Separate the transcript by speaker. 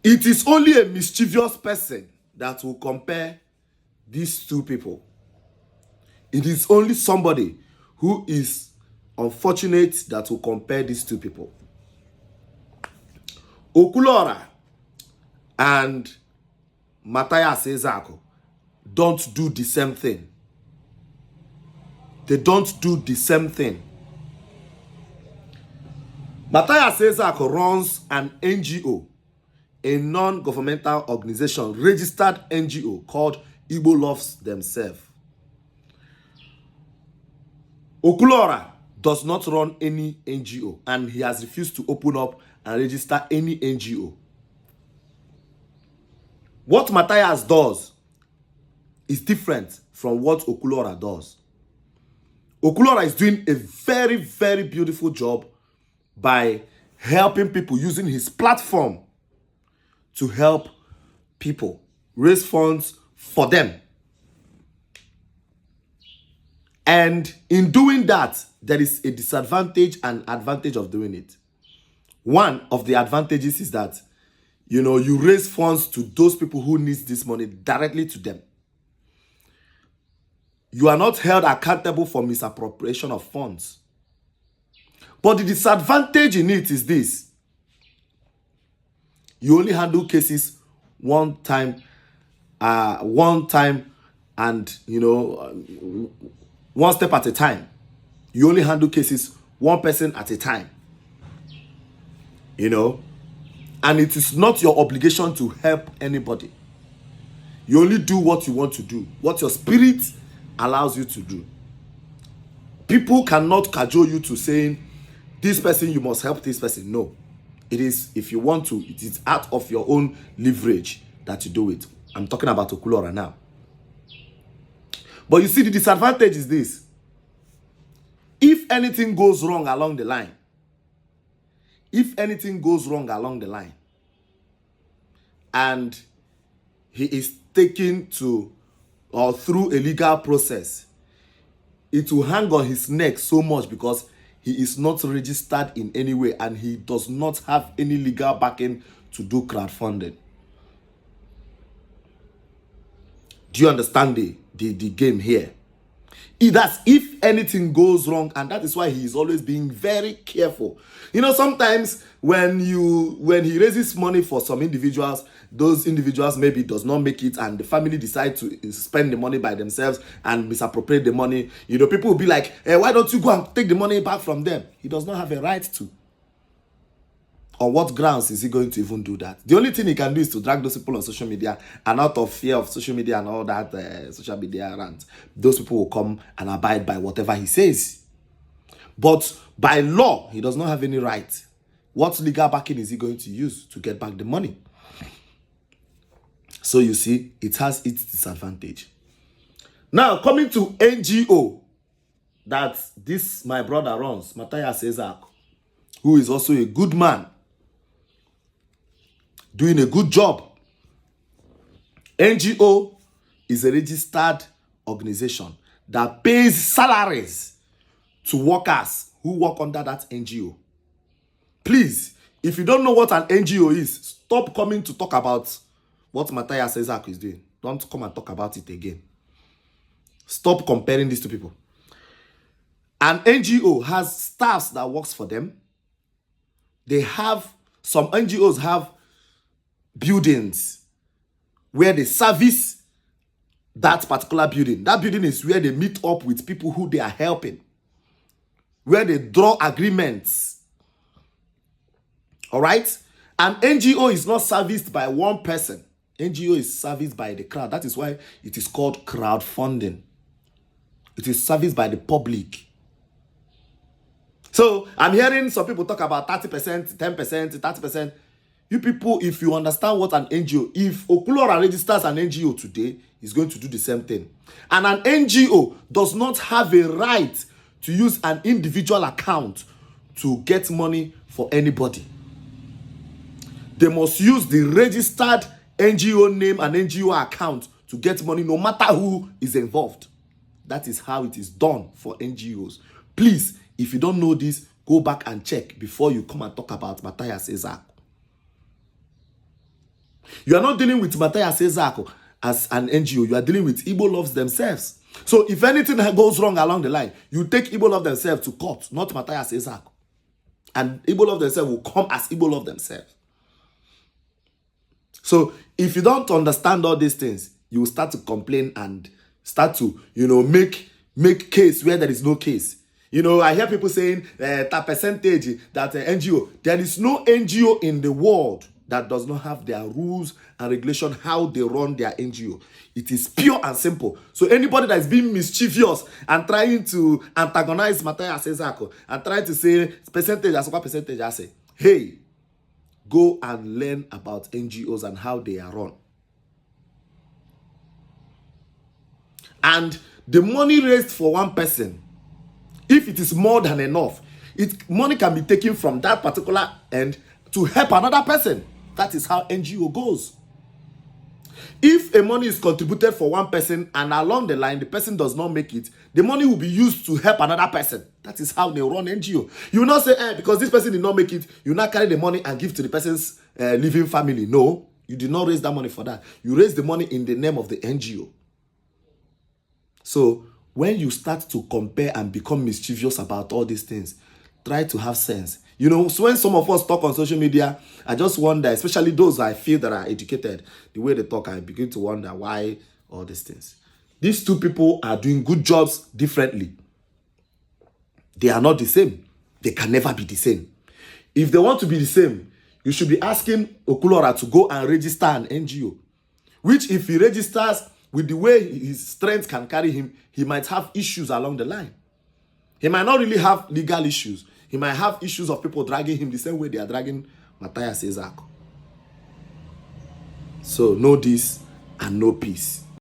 Speaker 1: It is only a mischievous person that will compare these two people. It is only somebody who is unfortunate that will compare these two people. OKWULORA and EZEAKU don't do the same thing. They don't do the same thing. EZEAKU runs an NGO, a non-governmental organization, registered NGO called Igbo Loves Themselves. OKWULORA does not run any NGO, and he has refused to open up and register any NGO. What Matthias does is different from what OKWULORA does. OKWULORA is doing a very, very beautiful job by helping people, using his platform to help people raise funds for them. And in doing that, there is a disadvantage and advantage of doing it. One of the advantages is that, you raise funds to those people who need this money directly to them. You are not held accountable for misappropriation of funds. But the disadvantage in it is this: you only handle cases one time, and one step at a time. You only handle cases one person at a time. And it is not your obligation to help anybody. You only do what you want to do, what your spirit allows you to do. People cannot cajole you to saying, this person, you must help this person. No. It is, if you want to, it is out of your own leverage that you do it. I'm talking about OKWULORA now. But you see, the disadvantage is this: if anything goes wrong along the line, and he is taken to or through a legal process, it will hang on his neck so much because he is not registered in any way and he does not have any legal backing to do crowdfunding. Do you understand the game here? That's if anything goes wrong, and that is why he is always being very careful. Sometimes when he raises money for some individuals, those individuals maybe does not make it, and the family decide to spend the money by themselves and misappropriate the money. People will be like, hey, why don't you go and take the money back from them? He does not have a right to. On what grounds is he going to even do that? The only thing he can do is to drag those people on social media, and out of fear of social media and all that social media rant, those people will come and abide by whatever he says. But by law, he does not have any right. What legal backing is he going to use to get back the money? So you see, it has its disadvantage. Now, coming to NGO that this my brother runs, EZEAKU, who is also a good man, doing a good job. NGO is a registered organization that pays salaries to workers who work under that NGO. Please, if you don't know what an NGO is, stop coming to talk about what EZEAKU is doing. Don't come and talk about it again. Stop comparing these two people. An NGO has staffs that works for them. Some NGOs have buildings where they service that particular building. That building is where they meet up with people who they are helping, where they draw agreements. All right? An NGO is not serviced by one person. NGO is serviced by the crowd. That is why it is called crowdfunding. It is serviced by the public. So I'm hearing some people talk about 30%, 10%, 30%. You people, if you understand what an NGO, if OKWULORA registers an NGO today, he's going to do the same thing. And an NGO does not have a right to use an individual account to get money for anybody. They must use the registered NGO name and NGO account to get money, no matter who is involved. That is how it is done for NGOs. Please, if you don't know this, go back and check before you come and talk about EZEAKU. You are not dealing with Matthias EZEAKU as an NGO. You are dealing with Igbo Loves themselves. So if anything goes wrong along the line, you take Igbo Love themselves to court, not Matthias EZEAKU. And Igbo Love themselves will come as Igbo Love themselves. So if you don't understand all these things, you will start to complain and start to, make case where there is no case. I hear people saying that percentage, that NGO. There is no NGO in the world that does not have their rules and regulation, how they run their NGO. It is pure and simple. So anybody that is being mischievous and trying to antagonize Matthias EZEAKU and trying to say percentage, as what percentage, I say, hey, go and learn about NGOs and how they are run. And the money raised for one person, if it is more than enough, money can be taken from that particular end to help another person. That is how NGO goes. If a money is contributed for one person and along the line the person does not make it, the money will be used to help another person. That is how they run NGO. You will not say, because this person did not make it, you now carry the money and give to the person's living family. No, you did not raise that money for that. You raise the money in the name of the NGO. So when you start to compare and become mischievous about all these things, try to have sense. So when some of us talk on social media, I just wonder, especially those I feel that are educated, the way they talk, I begin to wonder why all these things. These two people are doing good jobs differently. They are not the same. They can never be the same. If they want to be the same, you should be asking OKWULORA to go and register an NGO, which if he registers with the way his strength can carry him, he might have issues along the line. He might not really have legal issues. He might have issues of people dragging him the same way they are dragging Matthias EZEAKU. So know this and know peace.